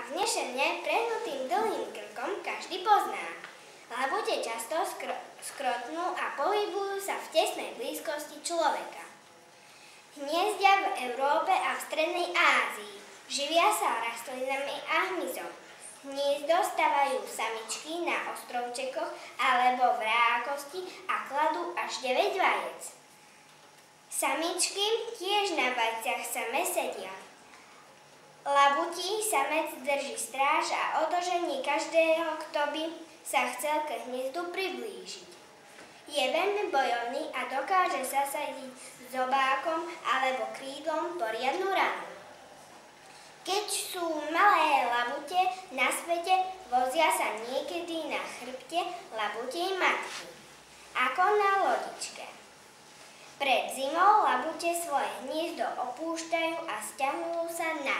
vznešene prehnutým dlhým krkom každý pozná. Labute často skrotnú a pohybujú sa v tesnej blízkosti človeka. Hniezdia v Európe a v strednej Ázii. Živia sa rastlinami a hmyzom. Hniezdo stavajú samičky na ostrovčekoch alebo v rákosti a kladú až 9 vajec. Samičky tiež na vajciach same sedia. Labutí samec drží stráž a odožení každého, kto by sa chcel k hniezdu priblížiť. Je veľmi bojovný a dokáže zasadiť zobákom alebo krídlom poriadnu ranu. Keď sú malé labute na svete, vozia sa niekedy na chrbte labutej matky, ako na lodičke. Pred zimou labute svoje hniezdo opúšťajú a sťahujú sa na